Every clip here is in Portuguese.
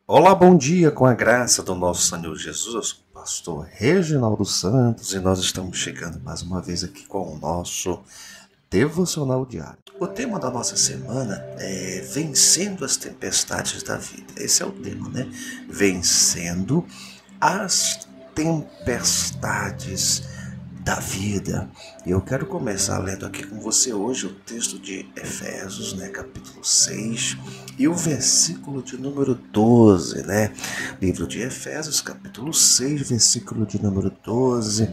Olá, bom dia, com a graça do nosso Senhor Jesus. Eu sou o pastor Reginaldo Santos e nós estamos chegando mais uma vez aqui com o nosso devocional diário. O tema da nossa semana é Vencendo as Tempestades da Vida. Esse é o tema, né? Vencendo as tempestades da vida. E eu quero começar lendo aqui com você hoje o texto de Efésios, né, capítulo 6, e o versículo de número 12, né? Livro de Efésios, capítulo 6, versículo de número 12.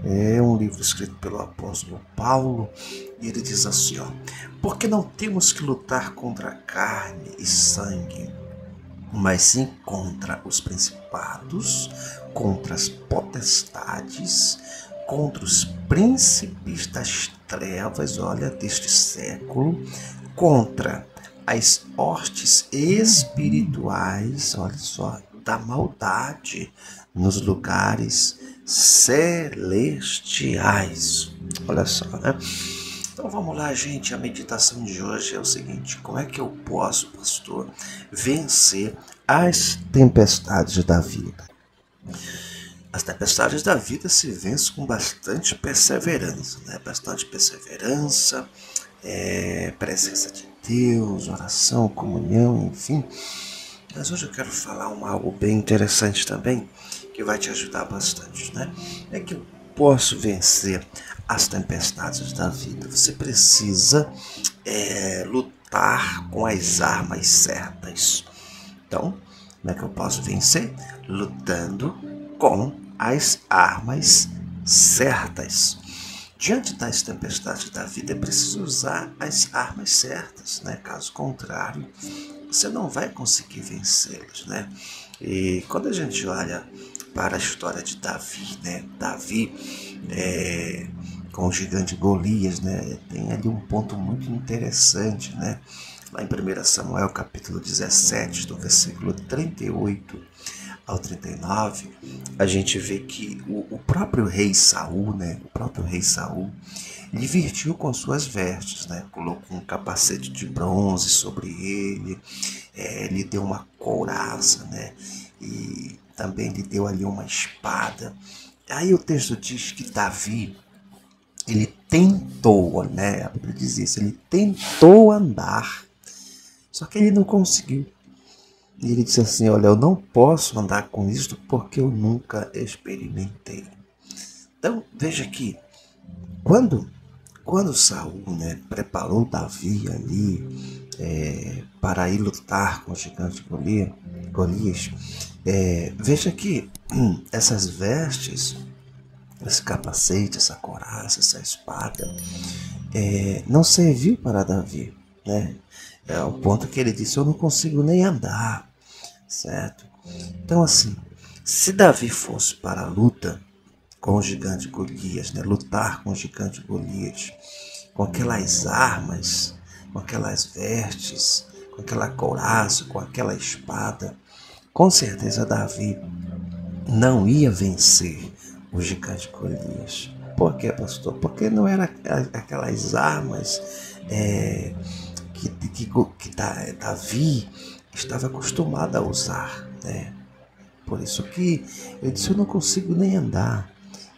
É um livro escrito pelo apóstolo Paulo, e ele diz assim, ó: porque não temos que lutar contra carne e sangue, mas sim contra os principados, contra as potestades, contra os príncipes das trevas, olha, deste século, contra as hostes espirituais, olha só, da maldade nos lugares celestiais. Olha só, né? Então vamos lá, gente. A meditação de hoje é o seguinte: como é que eu posso, pastor, vencer as tempestades da vida? As tempestades da vida se vencem com bastante perseverança, né? Bastante perseverança, presença de Deus, oração, comunhão, enfim. Mas hoje eu quero falar algo bem interessante também, que vai te ajudar bastante, né? É que eu posso vencer as tempestades da vida. Você precisa lutar com as armas certas. Então, como é que eu posso vencer? Lutando com as armas certas. Diante das tempestades da vida, é preciso usar as armas certas, né? Caso contrário, você não vai conseguir vencê-las, né? E quando a gente olha para a história de Davi, né? Davi com o gigante Golias, né? Tem ali um ponto muito interessante, né? Lá em 1 Samuel, capítulo 17, do versículo 38 ao 39, a gente vê que o próprio rei Saul, né? O próprio rei Saul, lhe vestiu com suas vestes, né? Colocou um capacete de bronze sobre ele, lhe deu uma couraça, né? E também lhe deu ali uma espada. Aí o texto diz que Davi, ele tentou, né? A Bíblia diz isso, ele tentou andar, só que ele não conseguiu. E ele disse assim: olha, eu não posso andar com isto porque eu nunca experimentei. Então, veja que quando Saul, né, preparou Davi ali para ir lutar com o gigante Golias, veja que essas vestes, esse capacete, essa couraça, essa espada, não serviu para Davi, né? É o ponto que ele disse: eu não consigo nem andar, certo? Então, assim, se Davi fosse para a luta com o gigante Golias, né? Lutar com o gigante Golias, com aquelas armas, com aquelas vestes, com aquela couraça, com aquela espada, com certeza Davi não ia vencer o gigante Golias. Por quê, pastor? Porque não era aquelas armas que Davi estava acostumado a usar, né? Por isso que eu disse: eu não consigo nem andar.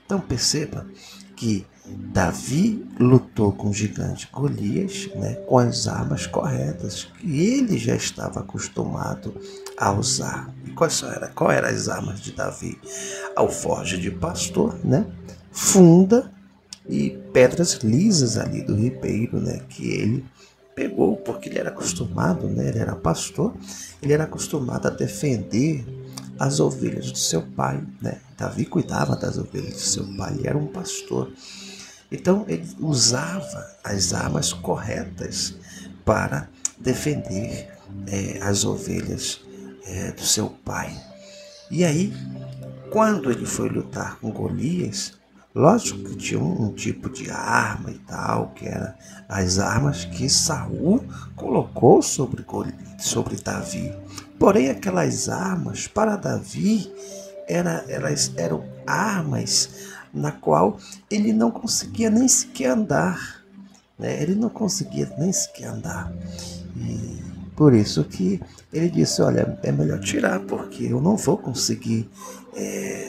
Então perceba que Davi lutou com o gigante Golias, né, com as armas corretas que ele já estava acostumado a usar. E qual eram as armas de Davi? Alforje de pastor, né, funda e pedras lisas ali do ribeiro, né, que ele pegou porque ele era acostumado, né, ele era pastor, ele era acostumado a defender as ovelhas do seu pai, né? Davi cuidava das ovelhas do seu pai, ele era um pastor. Então ele usava as armas corretas para defender as ovelhas do seu pai. E aí, quando ele foi lutar com Golias, lógico que tinha um tipo de arma e tal, que eram as armas que Saul colocou sobre Davi. Porém, aquelas armas para Davi elas eram armas na qual ele não conseguia nem sequer andar, né? Ele não conseguia nem sequer andar. Por isso que ele disse, olha, é melhor tirar, porque eu não vou conseguir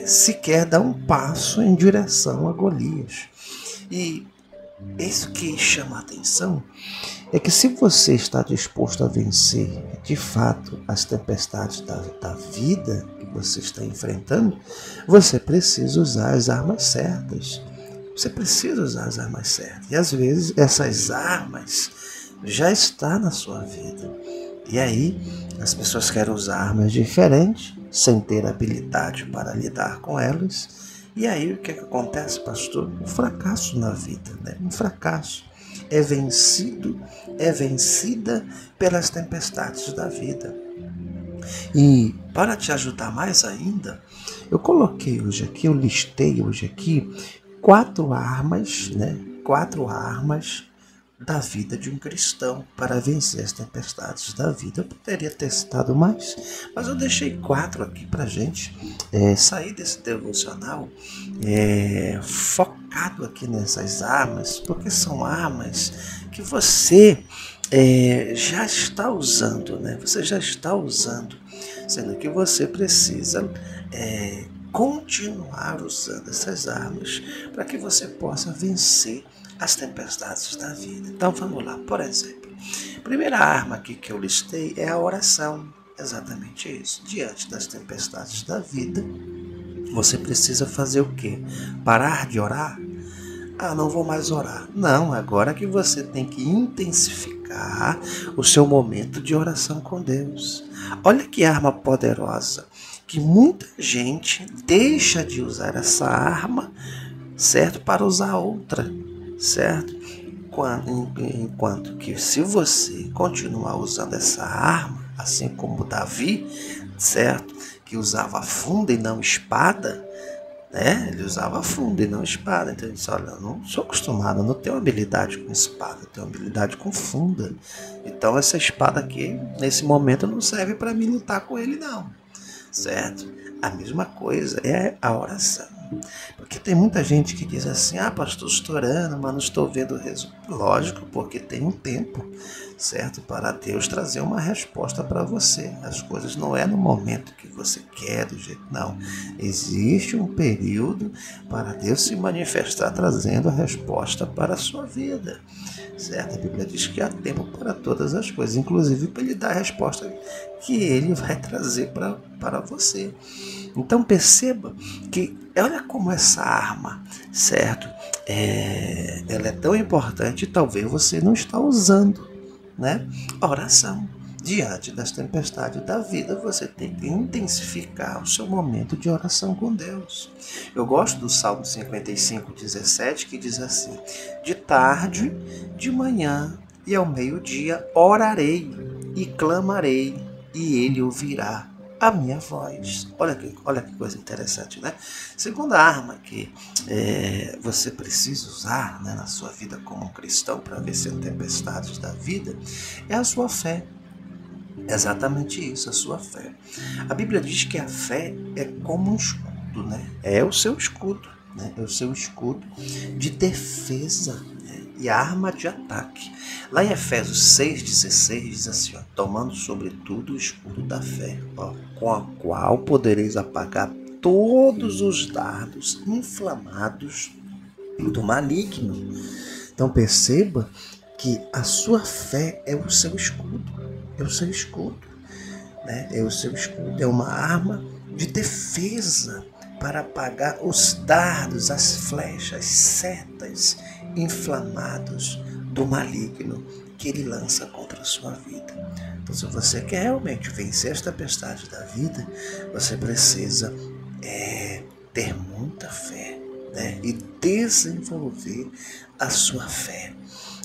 sequer dar um passo em direção a Golias. E isso que chama a atenção é que se você está disposto a vencer, de fato, as tempestades da vida que você está enfrentando, você precisa usar as armas certas. Você precisa usar as armas certas. E às vezes essas armas já estão na sua vida. E aí as pessoas querem usar armas diferentes, sem ter habilidade para lidar com elas. E aí o que acontece, pastor? Um fracasso na vida, né? Um fracasso. É vencida pelas tempestades da vida. E para te ajudar mais ainda, eu listei hoje aqui 4 armas, né? 4 armas da vida de um cristão para vencer as tempestades da vida. Eu poderia ter citado mais, mas eu deixei 4 aqui para a gente sair desse devocional focado aqui nessas armas, porque são armas que você já está usando, né? Você já está usando, sendo que você precisa continuar usando essas armas para que você possa vencer as tempestades da vida. Então vamos lá, por exemplo, a primeira arma aqui que eu listei é a oração. Exatamente isso. Diante das tempestades da vida, você precisa fazer o quê? Parar de orar? Ah, não vou mais orar. Não, agora que você tem que intensificar o seu momento de oração com Deus. Olha que arma poderosa, que muita gente deixa de usar essa arma, certo, para usar outra, certo? Enquanto que se você continuar usando essa arma, assim como Davi, certo, que usava funda e não espada, né? Ele usava funda e não espada. Então ele disse, olha, eu não sou acostumado, eu não tenho habilidade com espada, eu tenho habilidade com funda. Então essa espada aqui, nesse momento, não serve para mim lutar com ele não, certo? A mesma coisa é a oração. Porque tem muita gente que diz assim, ah, pastor, estou orando, mas não estou vendo o resultado. Lógico, porque tem um tempo, certo? Para Deus trazer uma resposta para você. As coisas não é no momento que você quer, do jeito, não. Existe um período para Deus se manifestar trazendo a resposta para a sua vida, certo? A Bíblia diz que há tempo para todas as coisas, inclusive para Ele dar a resposta que Ele vai trazer para você. Então perceba que, olha como essa arma, certo? Ela é tão importante e talvez você não está usando, né? A oração. Diante das tempestades da vida, você tem que intensificar o seu momento de oração com Deus. Eu gosto do Salmo 55:17, que diz assim, de tarde, de manhã e ao meio-dia orarei e clamarei, e Ele ouvirá a minha voz. Olha que coisa interessante, né? Segunda arma que você precisa usar, né, na sua vida como um cristão para vencer tempestades da vida é a sua fé. Exatamente isso, a sua fé. A Bíblia diz que a fé é como um escudo, né? É o seu escudo, né? É o seu escudo de defesa, né? E arma de ataque. Lá em Efésios 6,16 diz assim, ó, tomando sobretudo o escudo da fé, ó, com a qual podereis apagar todos os dardos inflamados do maligno. Então perceba que a sua fé é o seu escudo. É o seu escudo, né? É o seu escudo, é uma arma de defesa para apagar os dardos, as flechas, setas inflamados do maligno que ele lança contra a sua vida. Então, se você quer realmente vencer as tempestades da vida, você precisa ter muita fé, né? E desenvolver a sua fé.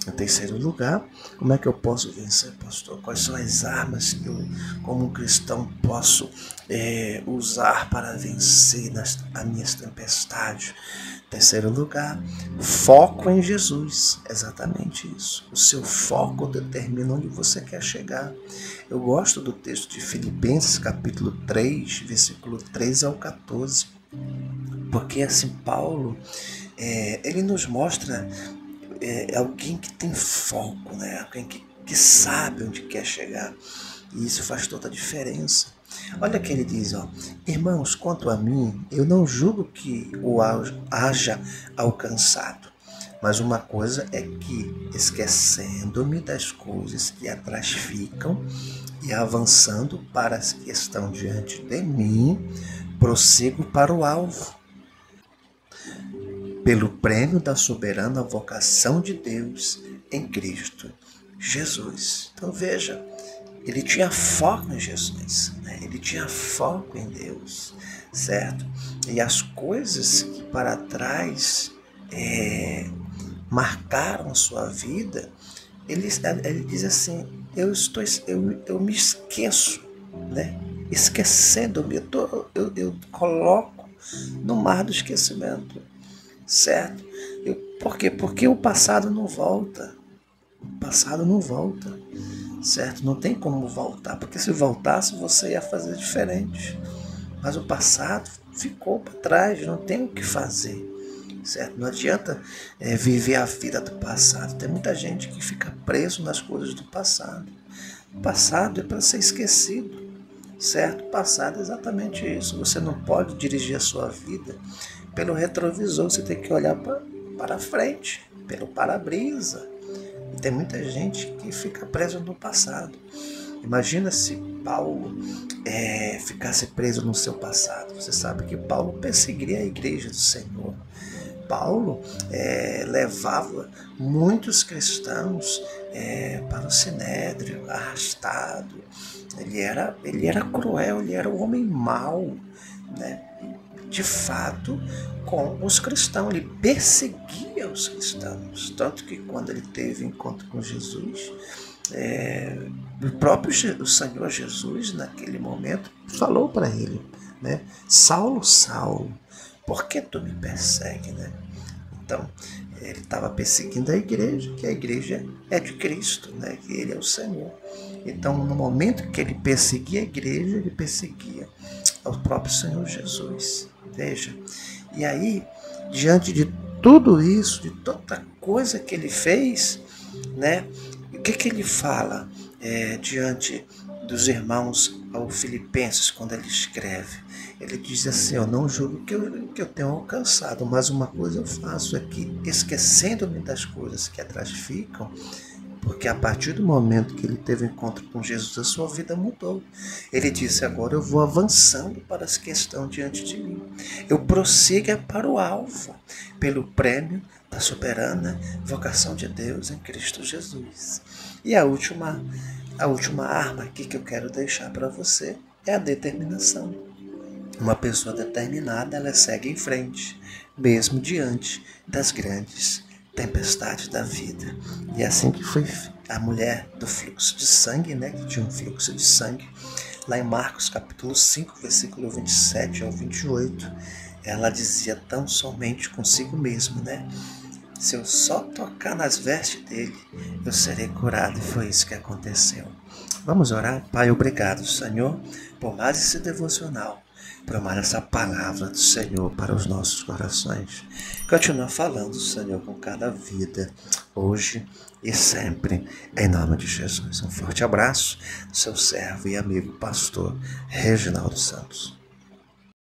Em terceiro lugar, como é que eu posso vencer, pastor? Quais são as armas que eu, como um cristão, posso usar para vencer as minhas tempestades? Em terceiro lugar, foco em Jesus. Exatamente isso. O seu foco determina onde você quer chegar. Eu gosto do texto de Filipenses, capítulo 3, versículo 13 ao 14. Porque assim, Paulo, ele nos mostra alguém que tem foco, né? Alguém que que sabe onde quer chegar. E isso faz toda a diferença. Olha que ele diz, ó, irmãos, quanto a mim, eu não julgo que o haja alcançado. Mas uma coisa é que, esquecendo-me das coisas que atrás ficam e avançando para as que estão diante de mim, prossigo para o alvo, pelo prêmio da soberana vocação de Deus em Cristo Jesus. Então veja, ele tinha foco em Jesus, né? Ele tinha foco em Deus, certo? E as coisas que para trás marcaram a sua vida, ele diz assim, eu me esqueço, né? Esquecendo-me, eu coloco no mar do esquecimento, certo? Por quê? Porque o passado não volta. O passado não volta, certo? Não tem como voltar, porque se voltasse você ia fazer diferente. Mas o passado ficou para trás, não tem o que fazer, certo? Não adianta viver a vida do passado. Tem muita gente que fica preso nas coisas do passado. O passado é para ser esquecido, certo? O passado é exatamente isso. Você não pode dirigir a sua vida pelo retrovisor, você tem que olhar para frente, pelo para-brisa. E tem muita gente que fica preso no passado. Imagina se Paulo ficasse preso no seu passado. Você sabe que Paulo perseguiria a igreja do Senhor. Paulo levava muitos cristãos para o sinédrio, arrastado. Ele era cruel, ele era um homem mau, né? De fato, com os cristãos. Ele perseguia os cristãos. Tanto que quando ele teve encontro com Jesus, o próprio Senhor Jesus, naquele momento, falou para ele, né? Saulo, Saulo, por que tu me persegue, né? Então, ele estava perseguindo a igreja, que a igreja é de Cristo, né? Que ele é o Senhor. Então, no momento que ele perseguia a igreja, ele perseguia ao próprio Senhor Jesus. Veja, e aí, diante de tudo isso, de toda coisa que ele fez, né? O que ele fala diante dos irmãos aos Filipenses quando ele escreve? Ele diz assim, eu não julgo que eu tenho alcançado, mas uma coisa eu faço, é que esquecendo-me das coisas que atrás ficam, porque a partir do momento que ele teve encontro com Jesus, a sua vida mudou. Ele disse, agora eu vou avançando para as que estão diante de mim. Eu prossiga para o alvo, pelo prêmio da soberana vocação de Deus em Cristo Jesus. E a última arma aqui que eu quero deixar para você é a determinação. Uma pessoa determinada, ela segue em frente, mesmo diante das grandes tempestade da vida. E assim que foi a mulher do fluxo de sangue, né, que tinha um fluxo de sangue, lá em Marcos capítulo 5, versículo 27 ao 28, ela dizia tão somente consigo mesmo, né? Se eu só tocar nas vestes dele, eu serei curado. E foi isso que aconteceu. Vamos orar? Pai, obrigado, Senhor, por mais esse devocional, por mais essa palavra do Senhor para os nossos corações. Continua falando, Senhor, com cada vida, hoje e sempre, em nome de Jesus. Um forte abraço do seu servo e amigo pastor Reginaldo Santos.